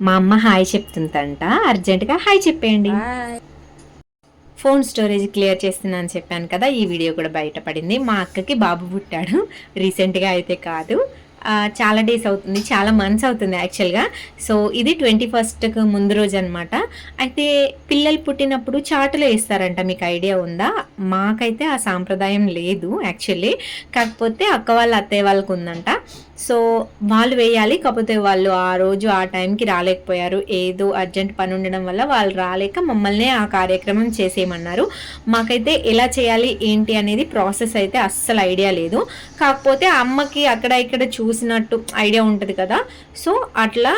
మా అమ్మ హాయ్ చెప్తుందంట, అర్జెంటుగా హాయ్ చెప్పేయండి. ఫోన్ స్టోరేజ్ క్లియర్ చేస్తున్నాను చెప్పాను కదా, ఈ వీడియో కూడా బయటపడింది. మా అక్కకి బాబు పుట్టాడు, రీసెంట్గా అయితే కాదు, చాలా డేస్ అవుతుంది, చాలా మంత్స్ అవుతుంది యాక్చువల్గా. సో ఇది 21st ముందు రోజు అనమాట. అయితే పిల్లలు పుట్టినప్పుడు చాటులో వేస్తారంట, మీకు ఐడియా ఉందా? మాకైతే ఆ సాంప్రదాయం లేదు యాక్చువల్లీ, కాకపోతే అక్క వాళ్ళ అత్తయ్య వాళ్ళకు ఉందంట. సో వాళ్ళు వేయాలి, కాకపోతే వాళ్ళు ఆ రోజు ఆ టైంకి రాలేకపోయారు, ఏదో అర్జెంట్ పని ఉండడం వల్ల వాళ్ళు రాలేక మమ్మల్ని ఆ కార్యక్రమం చేసేయమన్నారు. మాకైతే ఎలా చేయాలి ఏంటి అనేది ప్రాసెస్ అయితే అస్సలు ఐడియా లేదు. కాకపోతే అమ్మకి అక్కడ ఇక్కడ చూసినట్టు ఐడియా ఉంటుంది కదా, సో అట్లా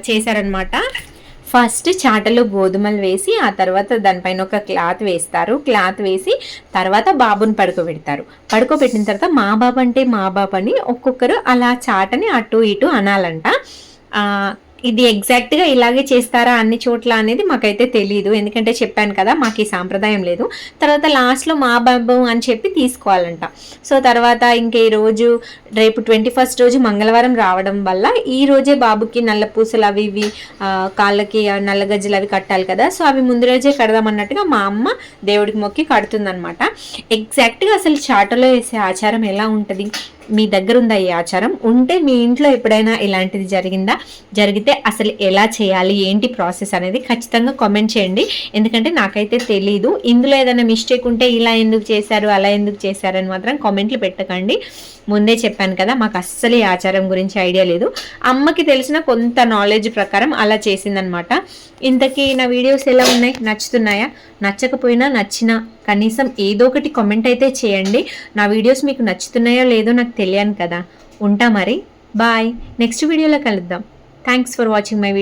చేశారనమాట. ఫస్ట్ చాటలో గోధుమలు వేసి ఆ తర్వాత దానిపైన ఒక క్లాత్ వేస్తారు. క్లాత్ వేసి తర్వాత బాబుని పడుకోబెడతారు. పడుకోబెట్టిన తర్వాత మా బాబు అంటే మా బాబు అని ఒక్కొక్కరు అలా చాటని అటు ఇటు అనాలంట. ఇది ఎగ్జాక్ట్గా ఇలాగే చేస్తారా అన్ని చోట్ల అనేది మాకైతే తెలియదు, ఎందుకంటే చెప్పాను కదా మాకు ఈ సాంప్రదాయం లేదు. తర్వాత లాస్ట్లో మా బాబు అని చెప్పి తీసుకోవాలంట. సో తర్వాత ఇంక ఈ రోజు రేపు 21st రోజు మంగళవారం రావడం వల్ల ఈ రోజే బాబుకి నల్ల పూసలు అవి ఇవి కాళ్ళకి నల్ల గజ్జలు అవి కట్టాలి కదా, సో అవి ముందు రోజే కడదామన్నట్టుగా మా అమ్మ దేవుడికి మొక్కి కడుతుందనమాట. ఎగ్జాక్ట్గా అసలు చాటలో వేసే ఆచారం ఎలా ఉంటుంది, మీ దగ్గర ఉందా ఈ ఆచారం? ఉంటే మీ ఇంట్లో ఎప్పుడైనా ఇలాంటిది జరిగితే అసలు ఎలా చేయాలి ఏంటి ప్రాసెస్ అనేది ఖచ్చితంగా కామెంట్ చేయండి, ఎందుకంటే నాకైతే తెలీదు. ఇందులో ఏదైనా మిస్టేక్ ఉంటే ఇలా ఎందుకు చేశారు అలా ఎందుకు చేశారు అని మాత్రం కామెంట్లు పెట్టకండి. ముందే చెప్పాను కదా మాకు అస్సలు ఈ ఆచారం గురించి ఐడియా లేదు. అమ్మకి తెలిసిన కొంత నాలెడ్జ్ ప్రకారం అలా చేసిందనమాట. ఇంతకీ నా వీడియోస్ ఎలా ఉన్నాయి, నచ్చుతున్నాయా? నచ్చకపోయినా నచ్చినా కనీసం ఏదో ఒకటి కామెంట్ అయితే చేయండి. నా వీడియోస్ మీకు నచ్చుతున్నాయో లేదో నాకు తెలియను కదా. ఉంటా మరి, బాయ్, నెక్స్ట్ వీడియోలో కలుద్దాం. Thanks for watching my video.